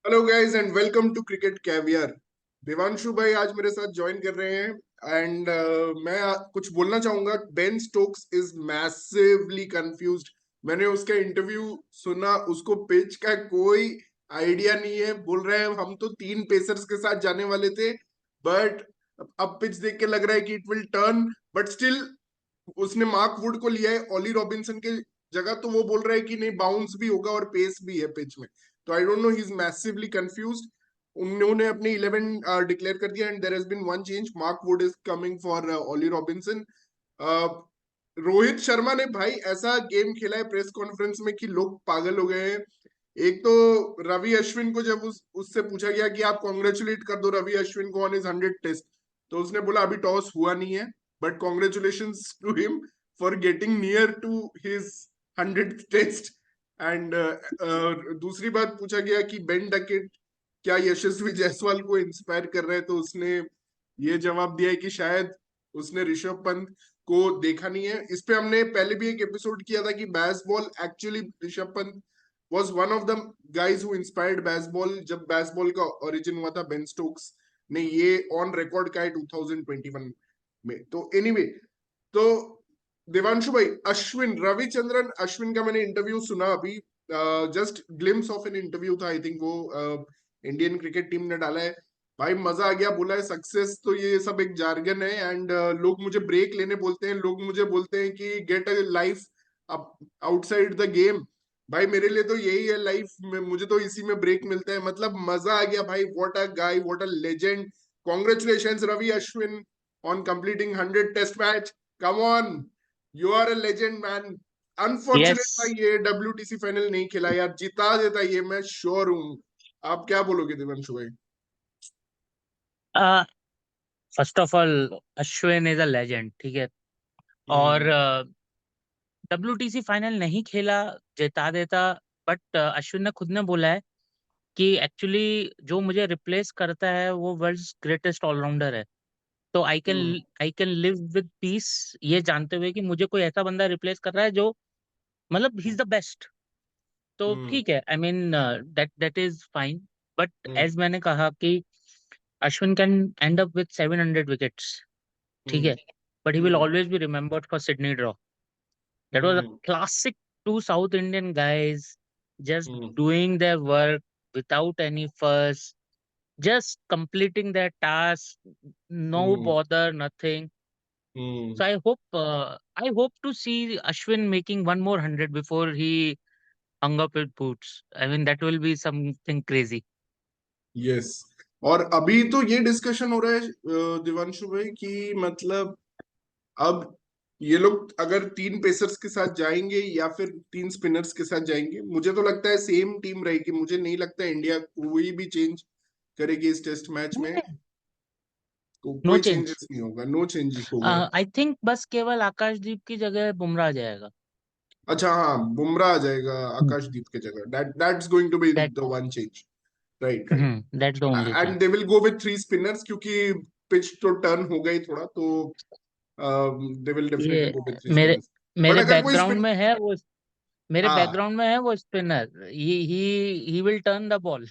Hello guys and welcome to cricket caviar. Devanshu भाई आज मेरे साथ ज्वाइन कर रहे हैं एंड मैं कुछ बोलना चाहूंगा। Ben Stokes is massively confused. मैंने उसका इंटरव्यू सुना, उसको पिच का कोई आइडिया नहीं है। बोल रहे हैं हम तो तीन पेसर्स के साथ जाने वाले थे, बट अब पिच देख के लग रहा है कि it will turn, but still उसने मार्क वुड को लिया है ऑली रॉबिन्सन के जगह। तो वो बोल रहा है कि नहीं, बाउंस भी होगा और पेस भी है पिच में। तो I don't know, he is massively confused. उन्होंने अपने 11 डिक्लेयर कर दिया and there has been one change. Mark Wood is coming for Ollie Robinson. Rohit Sharma ने भाई ऐसा गेम खेला है प्रेस कॉन्फ्रेंस में कि लोग पागल हो गए हैं। एक तो रवि अश्विन को जब उससे पूछा गया कि आप कॉन्ग्रेचुलेट कर दो रवि अश्विन को ऑन हिज 100 टेस्ट, तो उसने बोला अभी टॉस हुआ नहीं है, but congratulations to him for getting near to his 100th test. And दूसरी बात पूछा गया कि बेन डकेट क्या यशस्वी जायसवाल को इंस्पायर कर रहे हैं, तो उसने ये जवाब दिया है कि शायद उसने ऋषभ पंत को देखा नहीं है। इस पे हमने पहले भी एक एपिसोड किया था कि baseball actually Rishabh Pant was one of the guys who inspired baseball। जब बेसबॉल का ओरिजिन हुआ था बेन स्टोक्स ने ये ऑन रिकॉर्ड का है 2021 में। तो एनीवे, तो देवांशु भाई, अश्विन रविचंद्रन अश्विन का मैंने इंटरव्यू सुना अभी। Just glimpse of an interview था, आई थिंक वो इंडियन क्रिकेट टीम ने डाला है। भाई मजा आ गया। बोला है सक्सेस तो ये सब एक जार्गन है एंड लोग मुझे ब्रेक लेने बोलते हैं, लोग मुझे बोलते हैं कि get a life outside the game. भाई मेरे लिए तो यही है लाइफ में, मुझे तो इसी में ब्रेक मिलता है। मतलब मजा आ गया भाई। What a guy, what a legend. Congratulation Ravi Ashwin on completing 100 test match. Come on, you are a legend man. Unfortunate yes. भाई ये WTC फाइनल नहीं खेला यार, जिता देता ये, मैं श्योर हूँ। आप क्या बोलोगे दिवंशु भाई? First of all, Ashwin is a legend, ठीक है। और हम्म। WTC फाइनल नहीं खेला, जिता देता। बट अश्विन ने खुद ने बोला है कि एक्चुअली जो मुझे रिप्लेस करता है वो वर्ल्ड्स ग्रेटेस्ट ऑलराउंडर है। तो hmm. I can live with peace, ये जानते हुए कि मुझे कोई ऐसा बंदा रिप्लेस कर रहा है जो मतलब ही इज द बेस्ट। तो हम्म। ठीक है, I mean that that is fine. But hmm. As मैंने कहा कि Ashwin can end up with 700 wickets, ठीक है। Hmm. But he will hmm. always be remembered for Sydney draw. That was a hmm. classic, two South Indian guys just hmm. doing their work without any fuss, just completing their task, no hmm. bother, nothing. Hmm. So I hope to see Ashwin making one more 100 before he hung up his boots. I mean, that will be something crazy. Yes. और अभी तो ये discussion हो रहा है दिवांशु भाई कि मतलब अब ये लोग अगर तीन पेसर्स के साथ जाएंगे या फिर तीन स्पिनर्स के साथ जाएंगे, मुझे तो लगता है सेम टीम रहेगी। मुझे नहीं लगता इंडिया कोई भी चेंज करेगी इस टेस्ट मैच में। नो कोई चेंज। चेंजेस नहीं होगा, नो चेंज होगा। आई थिंक बस केवल आकाशदीप की जगह बुमराह आ जाएगा। अच्छा हाँ, बुमराह आ जाएगा आकाशदीप की जगह। That's going to be that the one change. Right, right. That's the only thing. And they will go with three spinners क्योंकि पिच तो टर्न हो गई थोड़ा, तो दे विल डेफिनेटली ये गो विथ थ्री मेरे स्पिनर्स। बट मेरे अगर कोई बैकग्राउंड स्पिन, में है वो। मेरे हाँ, बैकग्राउंड में है वो spinner. He will turn the ball.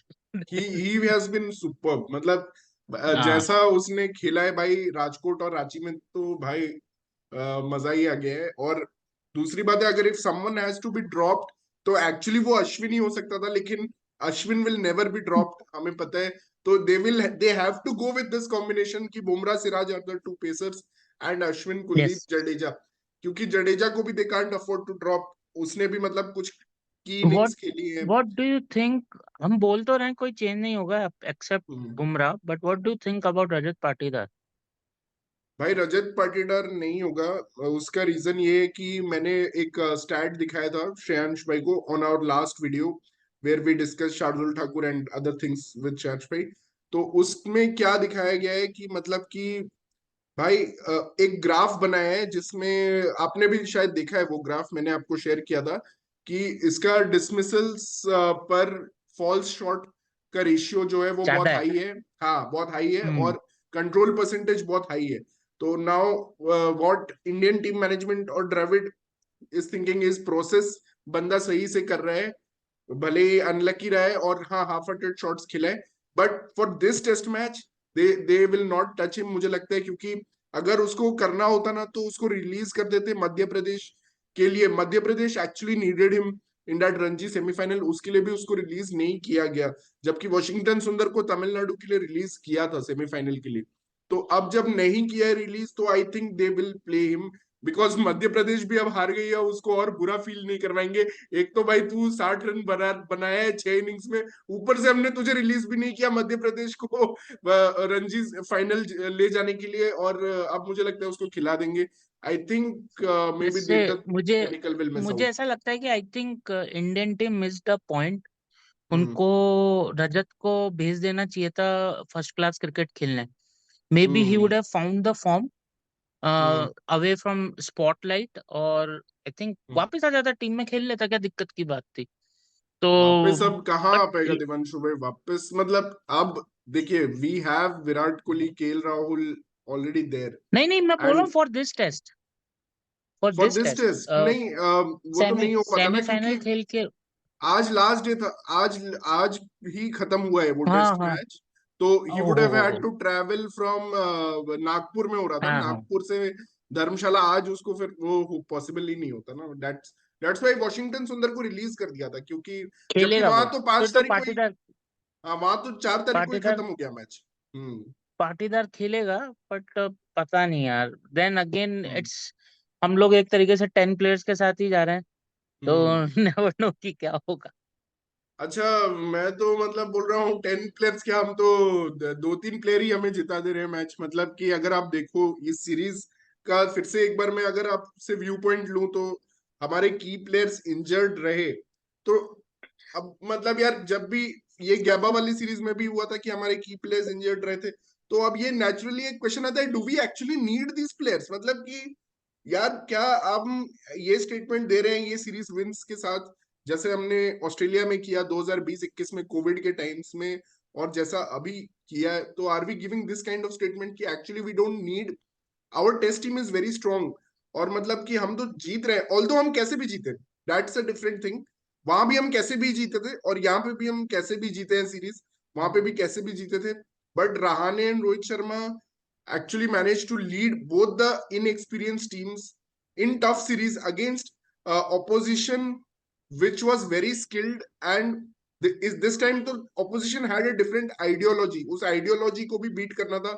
He has been superb. मतलब हाँ। जैसा उसने खेला है भाई राजकोट और रांची में, तो भाई मजा ही आ गया है। और दूसरी बात है, अगर if someone has to be dropped तो एक्चुअली वो अश्विन ही हो सकता था, लेकिन Ashwin will never be dropped, हमें पता है। तो they have to go with this combination की Bumrah Siraj are the two pacers and Ashwin Kuldeep yes. Jadeja. क्योंकि जडेजा को भी they can't afford to drop. उसने भी मतलब कुछ की व्हाट इनिंग्स खेली है। What do you think? हम बोल तो रहे हैं कोई चेंज नहीं होगा except hmm. Bumrah, but what do you think about Rajat Patidar? भाई रजत पाटीदार नहीं होगा। उसका रीजन ये है कि मैंने एक स्टैट दिखाया था श्रेयांश भाई को on our last video where we discuss Shardul Thakur and other things with Shreyansh भाई। तो उसमें क्या दिखाया गया है कि मतलब कि भाई एक ग्राफ बनाया है जिसमें आपने भी शायद देखा है। वो ग्राफ मैंने आपको शेयर किया था कि इसका डिसमिसल्स पर फॉल्स शॉट का रेशियो जो है वो ज्यादा बहुत है। हाई है। हाँ, बहुत हाई है। हम्म। और कंट्रोल परसेंटेज बहुत हाई है। तो now what Indian team management और Dravid is thinking is process, बंदा सही से कर रहा है। भले ही अनलकी रहे और हाँ हाफ अटेड शॉट्स खिलाए, but for this test match they will not touch him, मुझे लगता है, क्योंकि अगर उसको करना होता ना तो उसको रिलीज कर देते मध्य प्रदेश के लिए। Madhya Pradesh actually needed him in that Ranji semifinal, उसके लिए भी उसको रिलीज नहीं किया गया, जबकि वॉशिंगटन सुंदर को तमिलनाडु के लिए रिलीज किया था सेमीफाइनल के लिए। तो अब जब नहीं किया है रिलीज, तो I think they will play him, because Madhya Pradesh भी अब हार गई है, उसको और बुरा फील नहीं करवाएंगे। एक तो भाई तू 60 रन बनाया है 6 इनिंग्स में, ऊपर से हमने तुझे रिलीज भी नहीं किया मध्य प्रदेश को रणजी फाइनल ले जाने के लिए, और अब मुझे लगता है उसको खिला देंगे। आई थिंक मे बी इससे मुझे टेक्निकल विल मिस मुझे आउट। ऐसा लगता है कि I think Indian team missed the point. Hmm. उनको रजत को भेज देना चाहिए था फर्स्ट क्लास क्रिकेट खेलने। May be he hmm. Would have found the form hmm. Away from spotlight, और आई थिंक हम्म। वापस आ जाता, टीम में खेल लेता, क्या दिक्कत की बात थी। तो वापस अब कहाँ बट आ पाएगा दिवांशु भाई वापस, मतलब अब देखिए we have Virat Kohli, KL Rahul already there, नहीं नहीं, मैं बोल रहा एंड हूँ for this test, for for this this test test नहीं, वो तो नहीं हो पाता ना, सेमीफाइनल क्योंकि खेल के। आज लास्ट डे था। आज आज ही खत्म हुआ है वो हाँ टेस्ट हाँ। मैच। तो ही वुड हैव हैड हो। टू ट्रैवल फ्रॉम, नागपुर में हो रहा था, हाँ हाँ। नागपुर से धर्मशाला, आज उसको फिर वो पॉसिबल ही नहीं होता ना। दैट्स व्हाई वॉशिंगटन सुंदर को रिलीज कर दिया था, क्योंकि जबकि खेलेगा वहां वो, तो फिर 5 तो तारीख को ही, पाटीदार, हाँ वहां तो 4 तारीख को ही पाटीदार खत्म हो गया मैच। हम्म। पाटीदार खेलेगा। बट पता नहीं यार, देन अगेन हम्म। इट्स, हम लोग एक तरीके से 10 प्लेयर्स के साथ ही जा रहे हैं, तो हम्म। नेवर नो कि क्या होगा। अच्छा, मैं तो मतलब बोल रहा हूँ 10 प्लेयर्स क्या, हम तो 2-3 प्लेयर ही हमें जिता दे रहे हैं मैच। मतलब कि अगर आप देखो इस सीरीज का फिर से एक बार मैं अगर आपसे व्यू पॉइंट लूं, तो हमारे की प्लेयर्स इंजर्ड रहे, तो अब मतलब यार जब भी ये गैबा वाली सीरीज में भी हुआ था कि हमारे की प्लेयर्स इंजर्ड रहे थे, तो अब ये नेचुरली एक क्वेश्चन आता है, do we actually need this players? मतलब कि यार क्या हम ये स्टेटमेंट दे रहे हैं ये सीरीज विंस के साथ, जैसे हमने ऑस्ट्रेलिया में किया 2020-21 में कोविड के टाइम्स में, और जैसा अभी किया है, तो are we giving this kind of statement कि actually we don't need, our test team is very strong, और मतलब कि हम तो जीत रहे हैं, ऑल्दो हम कैसे भी जीते, दैट्स अ डिफरेंट थिंग। वहां भी हम कैसे भी जीते थे, और यहाँ पे भी हम कैसे भी जीते हैं सीरीज, वहां पे भी कैसे भी जीते थे। But Rahane and Rohit Sharma actually managed to lead both the inexperienced teams in tough series against opposition which was very skilled, and is this time तो opposition had a different ideology, उस ideology को भी beat करना था।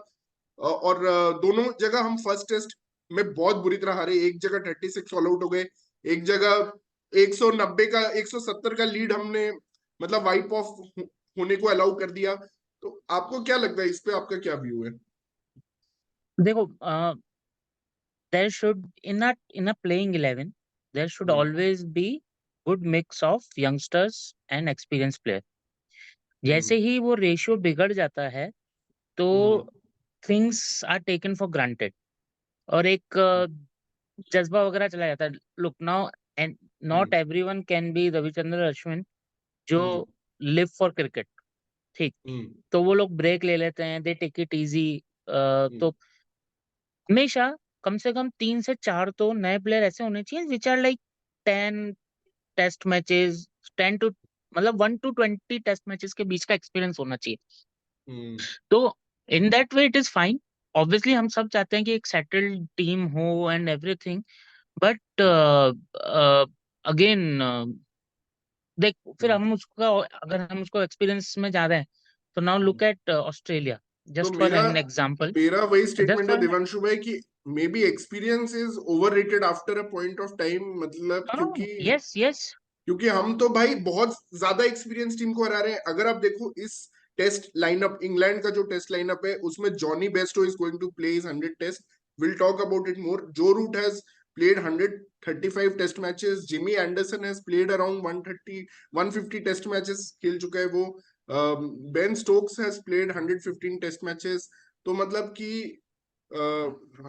और दोनों जगह हम फर्स्ट टेस्ट में बहुत बुरी तरह हारे, एक जगह 36 ऑल आउट हो गए, एक जगह 190 का 170 का लीड हमने मतलब वाइप ऑफ होने को अलाउ कर दिया। तो आपको क्या लगता है, इस पे आपका क्या व्यू है? देखो, there should, in a playing 11, there should hmm. always be good mix of youngsters and experienced player. हम्म। जैसे ही वो रेशियो बिगड़ जाता है, तो hmm. Things are taken for granted, और एक जज्बा वगैरह चला जाता है। Look now, and hmm. Not everyone can be Ravichandran Ashwin जो हम्म। Live for cricket. ठीक, हम्म। तो वो लोग ब्रेक ले लेते हैं, दे टेक इट इजी। हम्म। तो हमेशा कम से कम 3 से 4 तो नए प्लेयर ऐसे होने चाहिए which are like 10 test matches, 10 two, मतलब 1 to 20 टेस्ट मैचेस के बीच का एक्सपीरियंस होना चाहिए। हम्म। तो in that way it is fine. Obviously हम सब चाहते हैं कि एक सेटल्ड टीम हो एंड एवरीथिंग, बट अगेन देख, फिर हम्म। हम उसका, अगर हम उसको एक्सपीरियंस में जा रहे हैं, तो now hmm. Look at Australia, तो जस्ट फॉर मेरा एन एग्जांपल, मेरा वही जस्ट स्टेटमेंट है फॉर, देवांशु भाई कि may be experience is overrated after a point of time, मतलब क्योंकि यस यस। हम तो भाई बहुत ज्यादा एक्सपीरियंस टीम को हरा रहे हैं। अगर आप देखो इस टेस्ट लाइनअप, इंग्लैंड का जो टेस्ट लाइनअप है, उसमें Jonny Bairstow is going to play his 100 test, will talk about it more. Joe Root has played 135 test matches, Jimmy Anderson has played around 130 150 test matches खेल चुका है वो, Ben Stokes has played 115 test matches. तो मतलब कि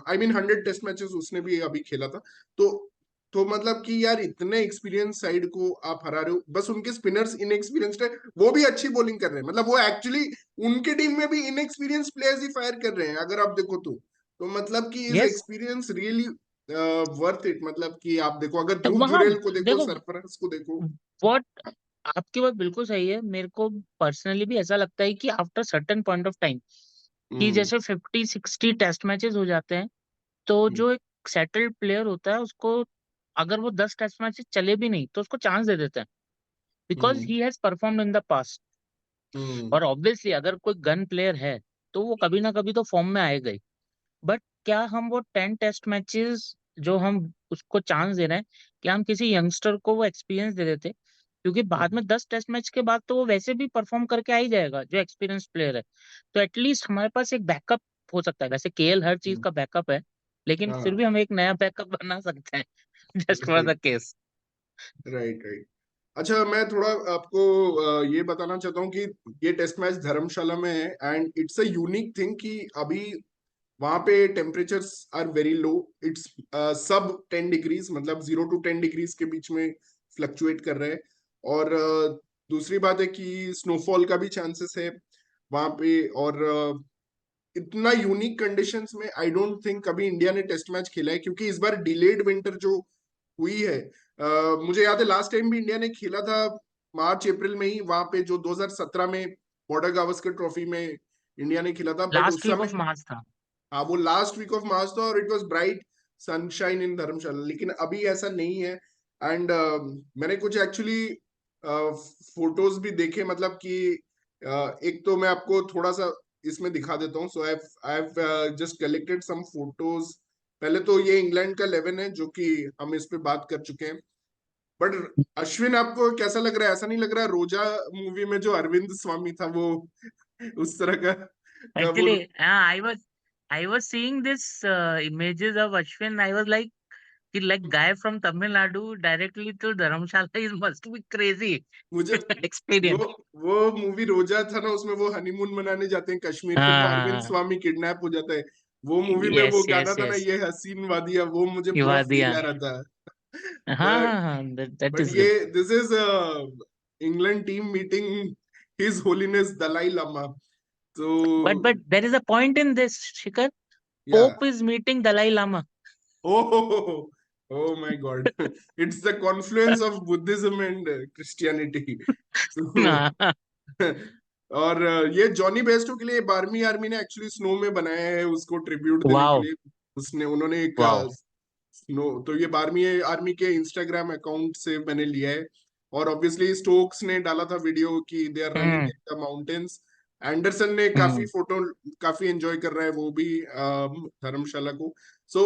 I mean 100 test matches उसने भी अभी खेला था। तो मतलब कि यार इतने एक्सपीरियंस साइड को आप हरा रहे हो, बस उनके स्पिनर्स इनएक्सपीरियंस्ड है, वो भी अच्छी बॉलिंग कर रहे हैं, मतलब वो एक्चुअली उनके टीम में भी इनएक्सपीरियंस प्लेयर्स ही फायर कर रहे हैं अगर आप देखो तो मतलब कि is yes, experience really worth it? मतलब कि आप देखो, अगर ध्रुव वहां जुरेल को देखो, देखो, सरफराज को देखो। व्हाट आपकी बात बिल्कुल सही है। मेरे को पर्सनली भी ऐसा लगता है कि after certain point of time, कि हम्म। जैसे 50-60 टेस्ट मैचेस हो जाते हैं, तो हम्म। जो एक सेटल्ड प्लेयर होता है उसको, अगर वो 10 टेस्ट मैचेस चले भी नहीं तो उसको चांस दे देते हैं, because hmm. He has performed in the past. Hmm. और ऑब्वियसली अगर कोई गन प्लेयर है तो वो कभी ना कभी तो फॉर्म में आएगा ही। बट क्या हम वो 10 टेस्ट मैचेस जो हम उसको चांस दे रहे हैं, क्या हम किसी यंगस्टर को वो एक्सपीरियंस दे देते? क्योंकि बाद हम्म। में 10 टेस्ट मैच के बाद तो वो वैसे भी परफॉर्म करके आ ही जाएगा जो एक्सपीरियंस प्लेयर है। तो एटलीस्ट हमारे पास एक बैकअप हो सकता है। वैसे केएल हर चीज हम्म। का बैकअप है, लेकिन फिर हाँ। भी हम एक नया बैकअप बना सकते हैं just for right. The case. Right. Right. अच्छा, मैं थोड़ा आपको ये बताना चाहता हूँ कि ये टेस्ट मैच धर्मशाला में है, and it's a unique thing कि अभी वहां पे temperatures are very low. It's sub 10 degrees, मतलब 0 to 10 डिग्रीज के बीच में फ्लक्चुएट कर रहे हैं। और दूसरी बात है कि स्नोफॉल का भी चांसेस है वहां पे। और इतना यूनिक कंडीशंस में आई डोंट थिंक कभी इंडिया ने टेस्ट मैच खेला है, क्योंकि इस बार डिलेड विंटर जो हुई है, मुझे याद है लास्ट टाइम भी इंडिया ने खेला था मार्च अप्रैल में ही, वहां पे जो 2017 में बॉर्डर गावस्कर ट्रॉफी में इंडिया ने खेला था, बट लास्ट उस वीक समय, ऑफ मार्च था। हाँ वो लास्ट वीक ऑफ मार्च था, और it was bright sunshine in Dharamshala. लेकिन अभी ऐसा नहीं है। एंड मैंने कुछ एक्चुअली फोटोज भी देखे, मतलब कि एक तो मैं आपको थोड़ा सा इसमें दिखा देता हूँ। So I have just collected some photos. पहले तो ये इंग्लैंड का 11 है जो कि हम इस पे बात कर चुके हैं। बट अश्विन, आपको कैसा लग रहा है? ऐसा नहीं लग रहा है रोजा मूवी में जो अरविंद स्वामी था वो उस तरह का वो? Actually I was seeing this images of Ashwin. I was like guy from Tamil Nadu directly to Dharamshala is must be crazy मुझे वो experience. वो मूवी रोजा था ना, उसमें वो हनीमून मनाने जाते हैं कश्मीर, फिर वो अरविंद हाँ। स्वामी किडनैप हो जाता है। वो मूवी में वो यस गाना यस था ना, यस। ये हसीन वादिया, वो मुझे ये पूरा बात दिया। फील आ रहा था। हाँ बट हाँ हाँ, that बट is ये good. This is England team meeting his holiness Dalai Lama. तो But there is a point in this, Shikhar. या, Pope is meeting Dalai Lama. oh, oh my God. It's the confluence of Buddhism and Christianity. So, हाँ। और ये Jonny Bairstow के लिए 12वीं army ने actually snow में बनाया है उसको ट्रिब्यूट देने के वाओ लिए। उन्होंने एक वाओ। स्नो, तो ये 12वीं आर्मी के इंस्टाग्राम अकाउंट से मैंने लिया है। और ऑब्वियसली स्टोक्स ने डाला था वीडियो कि they are running hmm in the mountains. Anderson ने काफी हम्म फोटो, काफी एंजॉय कर रहा है वो भी धर्मशाला को। सो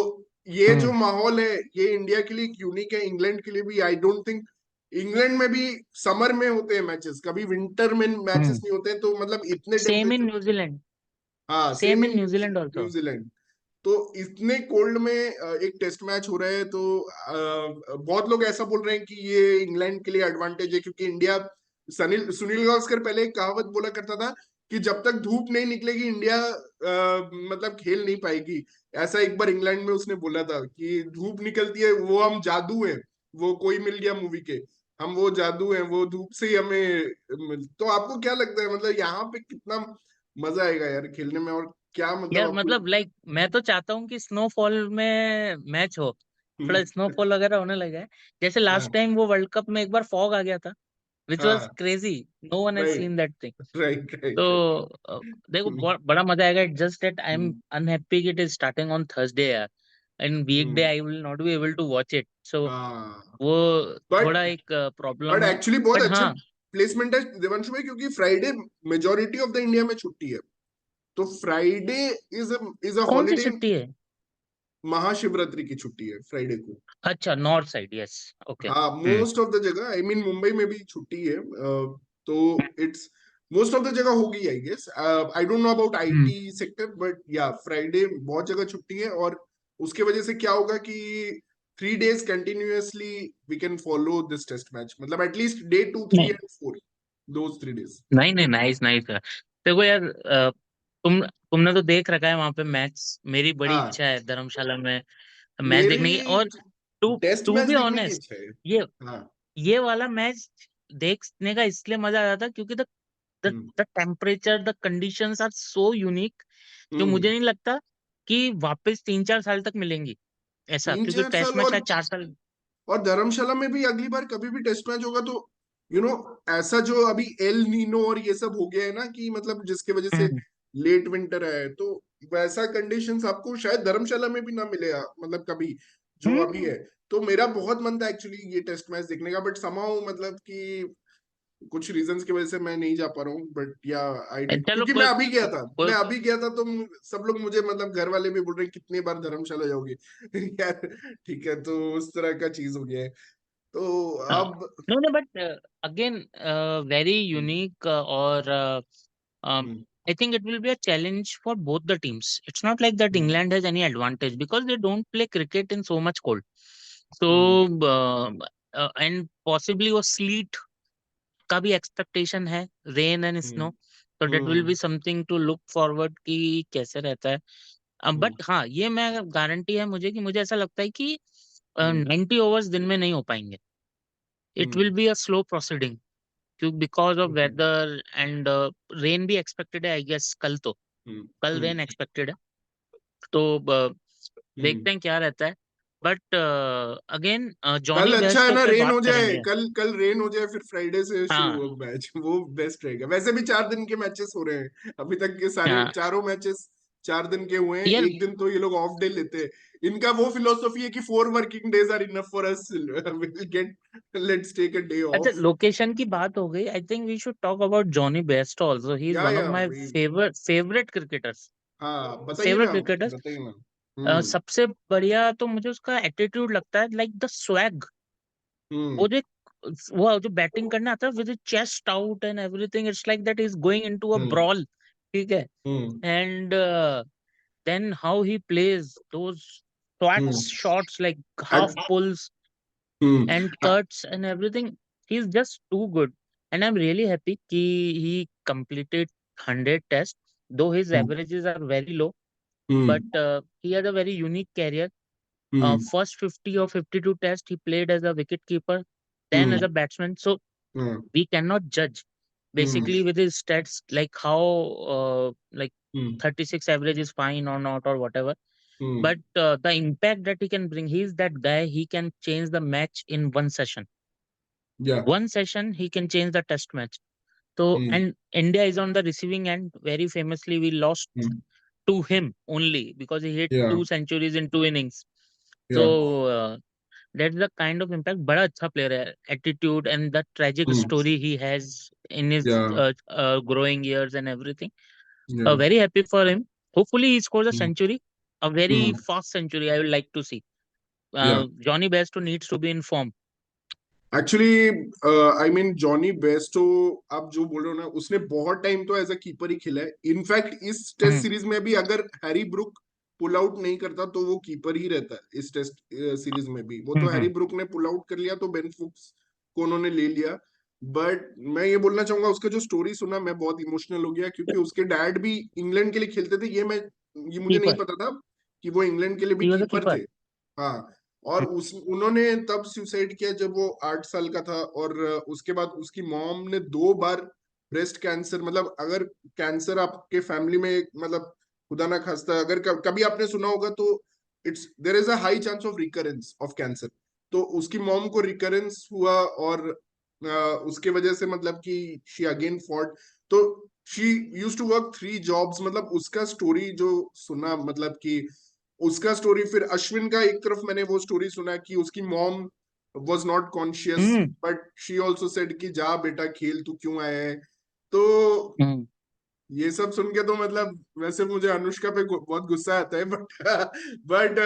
ये जो हम्म माहौल है, ये इंडिया के लिए यूनिक है, इंग्लैंड के लिए भी। आई डोंट थिंक इंग्लैंड में भी समर में होते हैं मैचेस, कभी विंटर में मैचेस हम्म। नहीं होते हैं, तो मतलब इतने सेम इन टेम्परेचर। न्यूजीलैंड। हाँ, same same in in New Zealand also. New Zealand. तो इतने कोल्ड में एक टेस्ट मैच हो रहा है, तो बहुत लोग ऐसा बोल रहे हैं कि ये इंग्लैंड के लिए एडवांटेज है, क्योंकि इंडिया, सुनील सुनील गावस्कर पहले एक कहावत बोला करता था कि जब तक धूप नहीं निकलेगी इंडिया मतलब खेल नहीं पाएगी। ऐसा एक बार इंग्लैंड में उसने बोला था कि धूप निकलती है, वो हम जादू है, वो कोई मिल गया मूवी के, हम वो जादू हैं, वो धूप से ही हमें तो आपको क्या लगता है, मतलब यहाँ पे कितना मजा आएगा यार खेलने में? और क्या मतलब यार आपको? मतलब मैं तो चाहता हूँ कि स्नोफॉल में मैच हो, थोड़ा स्नोफॉल वगैरह होने लगा है। जैसे लास्ट हाँ। टाइम वो वर्ल्ड कप में एक बार फॉग आ गया था, विच वॉज हाँ। Crazy. No one has right. Seen that thing. Right. तो राइट। राइट। देखो बड़ा मजा आएगा। Just that I am hmm. Unhappy कि it is starting on Thursday यार, and weekday hmm. I will not be able to watch it, so हाँ। वो but थोड़ा एक बट प्रॉब्लम है। एक्चुअली बहुत बट अच्छा हाँ। प्लेसमेंट है देवांशु भाई, क्योंकि Friday majority of the India में छुट्टी है, तो फ्राइडे इज अ कौन सी हॉलीडे। छुट्टी है? महाशिवरात्रि की छुट्टी है फ्राइडे को। अच्छा, नॉर्थ साइड, यस। ओके। हाँ, मोस्ट ऑफ द जगह, आई मीन मुंबई में भी छुट्टी है, तो इट्स मोस्ट ऑफ द जगह होगी I guess. I don't know about hmm IT sector, but या फ्राइडे बहुत जगह छुट्टी है। और उसके वजह से क्या होगा कि 3 days continuously we can follow this test match, मतलब at least day 2, 3 and 4, those 3 days। नहीं नहीं, नाइस नाइस है। देखो यार, तुमने तो देख रखा है वहां पे मैच। मेरी बड़ी हाँ, इच्छा है धर्मशाला में मैच देखने की। मेरी और टू टेस्ट टू मैच बी देखने की ऑनेस्ट, इच्छा है। ये हाँ। ये वाला मैच देखने का इसलिए मजा आ रहा था क्योंकि the the hmm. The temperature, the conditions are so unique, जो हम्म। मुझे नहीं लगता कि वापस 3-4 साल तक मिलेंगी ऐसा, तीन क्योंकि चार टेस्ट साल में शायद 4 साल। और धर्मशाला में भी अगली बार कभी भी टेस्ट मैच होगा तो यू नो ऐसा जो अभी एल नीनो और ये सब हो गया है ना, कि मतलब जिसके वजह से हम्म लेट विंटर है, तो वैसा कंडीशंस आपको शायद धर्मशाला में भी ना मिलेगा, मतलब कभी जो अभी हम्म है। तो मेरा बहुत मन था एक्चुअली ये टेस्ट मैच देखने का, बट समहाउ मतलब कि कुछ रीजंस की वजह से मैं नहीं जा पा रहा हूँ, बट या आई डिड, चलो क्योंकि कोई मैं कोई अभी गया था तो सब लोग मुझे, मतलब घर वाले भी बोल रहे हैं कितनी बार धर्मशाला जाओगे यार। ठीक है, तो उस तरह का चीज हो गया है। तो अब no no but again very hmm, unique और hmm, I think it will be a challenge for both the teams. It's not like that hmm, England has any advantage because they don't play cricket in so much cold. Hmm, So and possibly वो sleet का भी expectation है, rain and hmm, snow. So that will be hmm, something to look forward कि कैसे रहता है. हम्म, but हाँ, ये मैं गारंटी है मुझे कि मुझे ऐसा लगता है कि हम्म, 90 ओवर्स दिन में नहीं हो पाएंगे. It will hmm, be a slow proceeding क्योंकि because of hmm, weather and rain भी एक्सपेक्टेड है आई गेस. हम्म, कल हम्म, रेन एक्सपेक्टेड है. तो हम्म। देखते हैं क्या रहता है. बट अगेन कल जॉनी अच्छा है बेस्टो ना, पे रेन बात हो जाए, करेंगे. कल कल रेन हो जाए, फिर फ्राइडे से शुरू हाँ हो मैच, वो बेस्ट रहेगा। वैसे भी 4 दिन के मैचेस हो रहे हैं अभी तक के, सारे हाँ चारों मैचेस 4 दिन के हुए हैं। यार. एक दिन तो ये लोग ऑफ डे लेते हैं। इनका वो फिलोसफी है कि 4 working days are enough for us, will get, let's take a day अच्छा, ऑफ। लोकेशन की बात हो गई. I think we should talk about Jonny Bairstow also. He is one of या माय वही। Favourite cricketers. हाँ बताइए फेवरेट ना, क्रिकेटर्स. बताइए ना। हम्म, सबसे बढ़िया तो मुझे उसका एटीट्यूड लगता है, लाइक द स्वैग. हम्म, वो जो वो जो बैटिंग करने आता है with chest out and everything, it's like that is going into a hmm, brawl. ठीक है. Hmm, and then how he plays those hmm, swats shots like half Ac- pulls hmm, and uh- cuts and everything. He's just too good. And I'm really happy he completed 100 tests, though his hmm, averages are very low. But hmm, he had a very unique career. Hmm, First 50 or 52 tests, he played as a wicketkeeper, then as hmm, a batsman. So hmm, we cannot judge hmm, basically with his stats like how like hmm, 36 average is fine or not or whatever. Hmm, But the impact that he can bring, he's that guy. He can change the match in one session. या, One session, he can change the test match. So, hmm, and India is on the receiving end. Very famously, we lost hmm, to him only because he hit या, 2 centuries in 2 innings. या, So, that's the kind of impact. बड़ा अच्छा player है. Attitude and the tragic hmm, story he has in his या, growing years and everything. या, Very happy for him. Hopefully, he scores a hmm, century. A very hmm, fast century I would like to see. या। Johnny Bairstow needs to be in form. Actually I mean Jonny Bairstow, आप जो बोल रहे हो ना, उसने बहुत time तो एज अ कीपर ही खेला है। इनफैक्ट इस टेस्ट हम्म सीरीज में भी अगर हैरी ब्रुक पुल आउट नहीं करता तो वो कीपर ही रहता है इस टेस्ट सीरीज में भी। वो तो हैरी हम्म. ब्रुक ने पुल आउट कर लिया तो बेन फुक्स को उन्होंने ले लिया। बट मैं ये बोलना चाहूंगा, उसका जो स्टोरी सुना मैं बहुत इमोशनल हो गया, क्योंकि उसके डैड भी इंग्लैंड के लिए खेलते थे। ये मुझे नहीं कीपर. पता था कि वो इंग्लैंड के लिए भी he was a keeper keeper. थे। हाँ। और उस उन्होंने तब सुसाइड किया जब वो 8 साल का था, और उसके बाद उसकी मॉम ने 2 बार ब्रेस्ट कैंसर, मतलब अगर कैंसर आपके फैमिली में मतलब खुदा ना खास्ता अगर कभी आपने सुना होगा, तो it's there is a high chance of recurrence of cancer. तो उसकी मॉम को रिकरेंस हुआ, और उसके वजह से मतलब कि शी अगेन फॉट। तो she use to work 3 jobs, मतलब उसका स्टोरी जो सुना, मतलब कि उसका स्टोरी, फिर अश्विन का एक तरफ मैंने वो स्टोरी सुना कि उसकी mom was not conscious, hmm but she also said कि जा बेटा खेल, तू क्यों आया है। तो हम्म. ये सब सुन के तो मतलब वैसे मुझे अनुष्का पे बहुत गुस्सा आता है, बट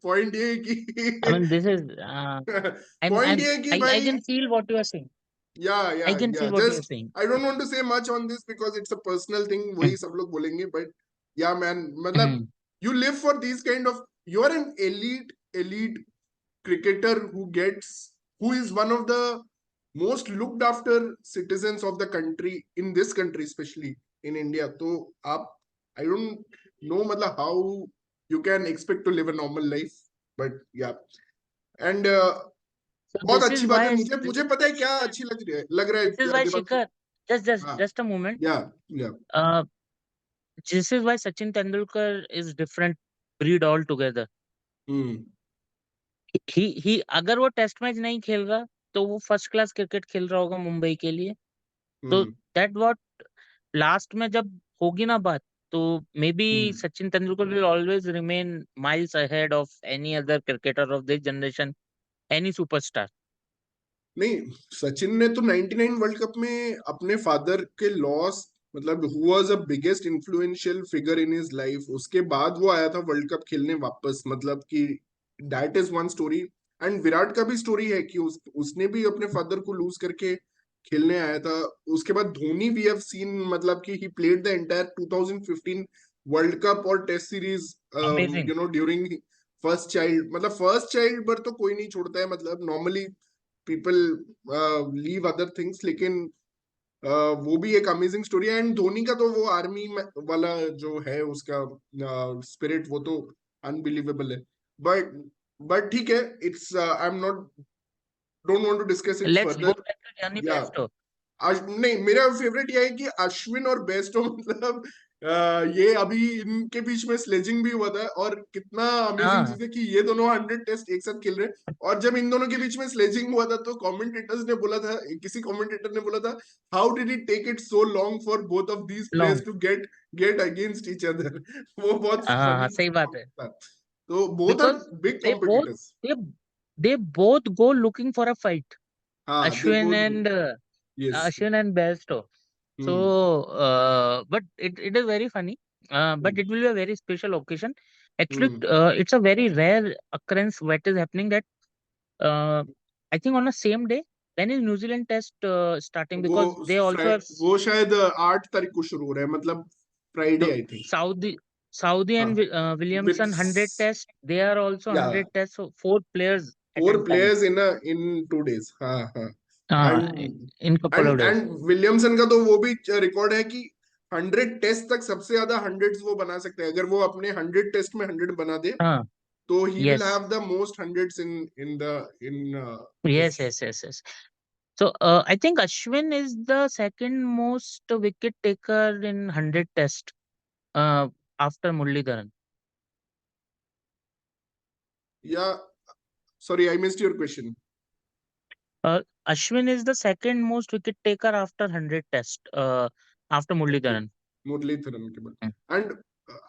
पॉइंट ये है I mean, कि this is पॉइंट ये है कि I भाई, can feel what you are saying. I can या feel what you are just saying. I don't want to say much on this because it's a personal thing, वही hmm सब लोग बोलेंगे, but या मैन, मतलब हम्म you live for these kind of, you are an elite cricketer who is one of the most looked after citizens of the country, in this country especially in India. तो आप, I don't know मतलब how you can expect to live a normal life, but yeah. And So बहुत this अच्छी is बात है, why मुझे पता है क्या अच्छी लग रहा this is है why दिवाकर। Shikhar, हाँ, just a moment. या, या, Uh, this is why Sachin Tendulkar is different breed altogether. Hmm, He अगर वो टेस्ट मैच नहीं खेल रहा तो वो फर्स्ट क्लास क्रिकेट खेल रहा होगा मुंबई के लिए। तो हम्म दैट व्हाट लास्ट में जब होगी ना बात, तो may be hmm Sachin Tendulkar will always remain miles ahead of any other cricketer of this generation, any superstar. नहीं, सचिन ने तो 99 वर्ल्ड कप में अपने फादर के लॉस, मतलब who was a biggest influential figure in his life, उसके बाद वो आया था वर्ल्ड कप खेलने वापस, मतलब कि that is one story. And Virat का भी स्टोरी है कि उसने भी अपने फादर को लूज करके खेलने आया था। उसके बाद धोनी वी हैव सीन, मतलब कि he played the entire 2015 world cup और test series, amazing. During first child, मतलब फर्स्ट चाइल्ड पर तो कोई नहीं छोड़ता है, मतलब normally people leave other things, लेकिन वो भी एक अमेजिंग स्टोरी है। एंड धोनी का तो वो आर्मी वाला जो है उसका स्पिरिट, वो तो अनबिलीवेबल है। बट ठीक है, it's I am not, don't want to discuss it let's go further. Back to Jonny या बेस्टो। नहीं, मेरा फेवरेट यह है कि अश्विन और बेस्टो मतलब ये अभी इनके बीच में स्लेजिंग भी हुआ था, और कितना अमेजिंग हाँ, चीज है कि ये दोनों 100 टेस्ट एक साथ खेल रहे हैं। और जब इन दोनों के बीच में स्लेजिंग हुआ था, तो कमेंटेटर्स ने बोला था, किसी कमेंटेटर ने बोला था, how did it take it so long for both of these players long. To get get against each other. वो बहुत हाँ हाँ, फनी सही बात है। था। तो both are because big they both competitors. They they both go looking for a fight. हाँ, they Ashwin both. and yes. Ashwin and Bairstow. So, हम्म but it is very funny. But it will be a very special occasion. Actually, hmm it's a very rare occurrence what is happening that uh, I think on the same day, when is New Zealand test starting? वो Because they also have वो शायद 8 तारीख को शुरू हो रहा है, मतलब Friday the I think. Saudi हाँ, and with, Williamson 100 test. They are also या 100 tests. So 4 players at a 4 time. Players in 2 days। हाँ हाँ। Uh, and in couple of days. Williamson का तो वो भी रिकॉर्ड है कि 100 टेस्ट तक सबसे ज्यादा हंड्रेड्स वो बना सकते हैं। अगर वो अपने 100 टेस्ट में 100 बना दे, तो he will Yes. Have the most hundreds in the in Yes, history. yes, yes, yes. So I think Ashwin is the second most wicket taker in 100 test uh, after Muralidharan. या sorry, I missed your question. Ashwin is the second most wicket taker after 100 test after okay, Muralidharan. Muralidharan के Mm. बाद। And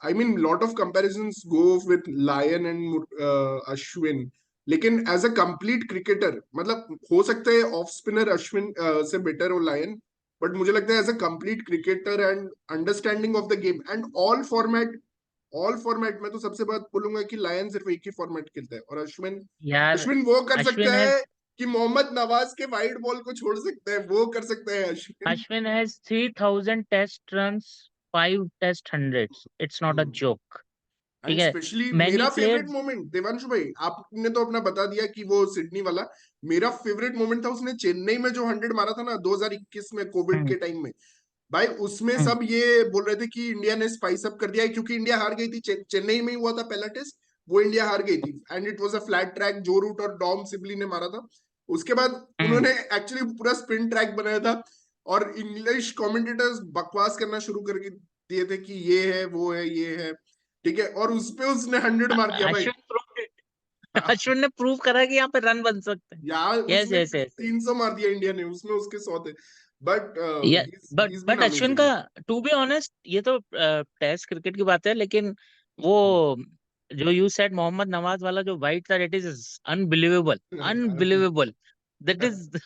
I mean lot of comparisons go with Lyon and Ashwin, लेकिन as a complete cricketer, मतलब हो सकता है off spinner Ashwin से better हो lion, but मुझे लगता है as a complete cricketer and understanding of the game and all format में, तो सबसे बात बोलूंगा कि लायन सिर्फ एक ही फॉर्मेट खेलता है, और अश्विन, यार अश्विन वो कर सकता Ashwin has है कि मोहम्मद नवाज के वाइड बॉल को छोड़ सकता है, वो कर सकता है Ashwin. Ashwin has 3000 test runs, 5 test hundreds. It's not a joke. ठीक एंड है। स्पेशली Many मेरा फेवरेट players. मोमेंट, देवांशु भाई, आपने तो अपना बता दिया कि वो सिडनी वाला, मेरा फेवरेट मोमेंट था उसने चेन्नई में जो 100 मारा था ना 2021 में, कोविड Hmm, के टाइम में। भाई उसमें hmm, सब ये बोल रहे थे कि इंडिया ने स्पाइस अप कर दिया है, क्योंकि इंडिया हार गई थी, चेन्नई में ही हुआ था पहला टेस्ट, वो इंडिया हार गई थी, and it was a flat track, जो रूट और डॉम सिबली ने मारा था। उसके बाद hmm. उन्होंने एक्चुअली पूरा स्पिन ट्रैक बनाया था, और इंग्लिश कमेंटेटर्स बकवास करना शुरू कर दिए थे कि ये है, वो है, ये है, ठीक है, और उस पे उसने 100 मार दिया भाई। Ashwin proved it. अश्विन ने प्रूव करा कि यहाँ पे रन बन सकते हैं। यार यस उसने यस यस। 300 मार दिया इंडिया ने, उसमें उसके 100 थे। बट या he is been but Ashwin का, अमेजिंग। टू बी ऑनेस्ट, ये तो टेस्ट क्रिकेट की बात है, लेकिन वो जो यू सेड मोहम्मद नवाज वाला जो वाइट था, that is unbelievable, unbelievable. That is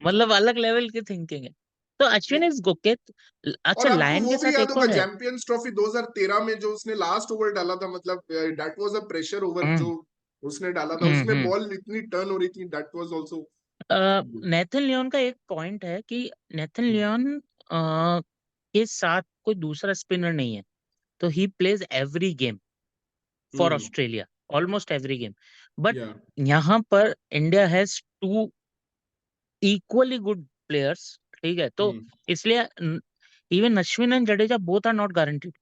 मतलब अलग लेवल की थिंकिंग है। तो अश्विन इज ओके। और अच्छा, आपको लायन वो के भी साथ याद एक होगा और है। चैंपियंस ट्रॉफी 2013 में जो उसने लास्ट ओवर डाला था, मतलब that was a pressure over hmm जो उसने डाला था, उसमें हम्म। बॉल इतनी टर्न हो रही थी, that was also good. Nathan Lyon का एक पॉइंट है कि नेथन लियोन के साथ कोई दूसरा स्पिनर नहीं है, तो he plays every game for hmm Australia, almost every game. But या यहाँ पर India has two equally good players. ठीक है, तो हम्म इसलिए even Ashwin and Jadeja both are not guaranteed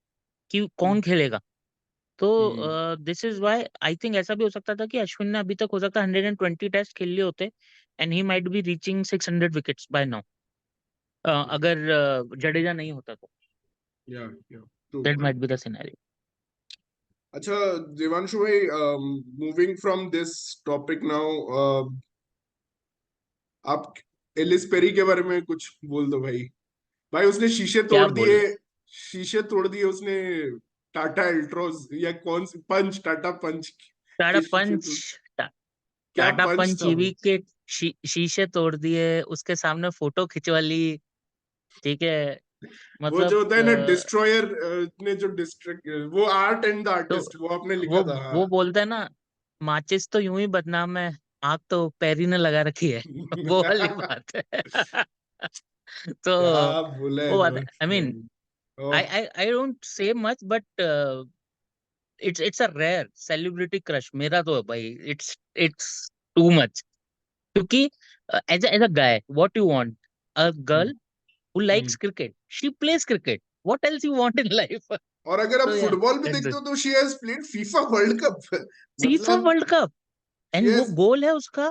कि कौन खेलेगा। तो hmm this is why I think ऐसा भी हो सकता था कि अश्विन ने अभी तक हो सकता है 120 टेस्ट खेल लिए होते, and he might be reaching 600 wickets by now, अगर जडेजा नहीं होता तो। या true. That might be the scenario. अच्छा देवांशु भाई, moving from this topic now, आप एलिस पेरी के बारे में कुछ बोल दो भाई। भाई उसने क्या बोल शीशे तोड़ दिए उसने। टाटा एल्ट्रोज या कौन सी पंच, टाटा पंच टाटा के शीशे पंच तोड़। टा, क्या टाटा पंच पंच था वो। ईवी के शीशे तोड़ दिए, उसके सामने फोटो खिंचवा ली। ठीक है। वो जो मतलब होता है ना डिस्ट्रॉयर, ने जो डिस्ट्रक्ट, वो आर्ट एंड द तो आर्टिस्ट, वो आपने लिखा वो था, हाँ। वो बोलते हैं ना, माचिस तो यूं ही बदनाम है, आग तो पैरी ने लगा रखी है। वो वाली बात है। तो क्या बोला है वो बात देवांश आई मीन, भाई। Oh. I don't say much, but it's a rare celebrity crush मेरा तो भाई। इट्स टू मच, क्योंकि as a guy what you want, a girl hmm, who hmm. likes cricket, she plays cricket, what else you want in life? और अगर आप So yeah, football भी that's देखते it. हो तो she has played FIFA world cup. FIFA मतलब world cup, she and वो has, गोल है उसका,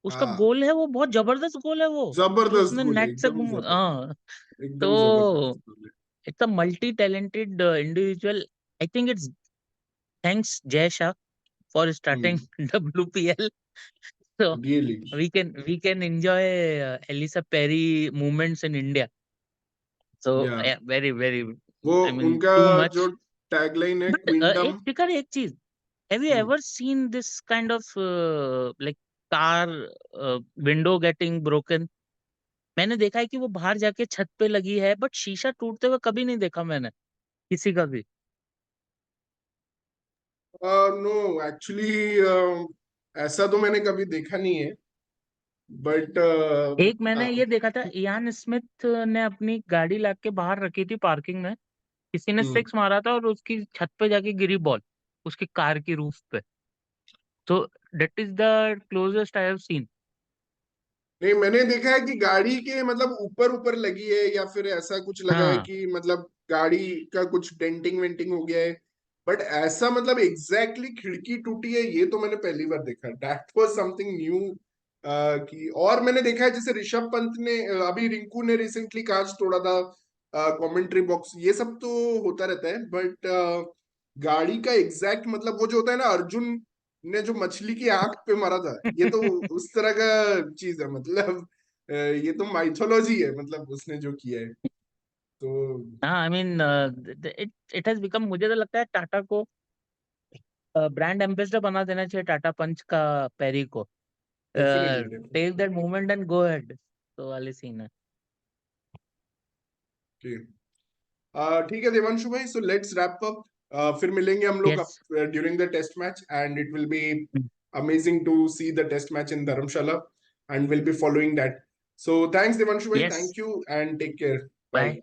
उसका हाँ, गोल है, वो बहुत जबरदस्त गोल है वो, जो जबरदस्त उसने गोल है, नेट से एकदम जबरदस्त, हाँ। एकदम तो जबरदस्त गोल है। It's a multi talented individual. I think it's thanks Jay Shah for starting WPL. So really. we can enjoy Elisa Perry movements in India. So या yeah, very very, वो I mean उनका too जो much. टैगलाइन है, but quantum. एक फिकर एक चीज, have you ever seen this kind of like car window getting broken? मैंने देखा है कि वो बाहर जाके छत पे लगी है, बट शीशा टूटते हुए कभी नहीं देखा मैंने किसी का भी। नो, एक्चुअली ऐसा तो मैंने कभी देखा नहीं है, बट एक मैंने ये देखा था, इयान स्मिथ ने अपनी गाड़ी ला के बाहर रखी थी पार्किंग में, किसी ने सिक्स मारा था और उसकी छत पे जाके गिरी बॉल, उसकी कार की रूफ पे। तो that is the closest I have seen. नहीं, मैंने देखा है कि गाड़ी के मतलब ऊपर ऊपर लगी है, या फिर ऐसा कुछ लगा है हाँ कि मतलब गाड़ी का कुछ डेंटिंग वेंटिंग हो गया है। बट ऐसा मतलब एग्जैक्टली खिड़की टूटी है, ये तो मैंने पहली बार देखा। That was something new. कि और मैंने देखा है जैसे ऋषभ पंत ने, अभी रिंकू ने रिसेंटली कांच तोड़ा था, कमेंट्री बॉक्स, ये सब तो होता रहता है, बट गाड़ी का एग्जैक्ट मतलब वो जो होता है ना, अर्जुन ने जो मछली की आंख पे मारा था, ये तो उस तरह का चीज है मतलब। ये तो माइथोलॉजी है मतलब, उसने जो किया है तो। हाँ I mean it it has become, मुझे तो लगता है टाटा को ब्रांड एम्बेसडर बना देना चाहिए, टाटा पंच का पेरी को। Definitely, take definitely. That movement and go ahead, तो वाली सीन है। ठीक है देवांशु भाई, सो लेट्स रैप अप। फिर मिलेंगे हम लोग yes during the test match, and it will be amazing to see the test match in Dharamshala, and will be following that. So thanks Devanshu भाई, yes, thank you and take care. Bye. Bye.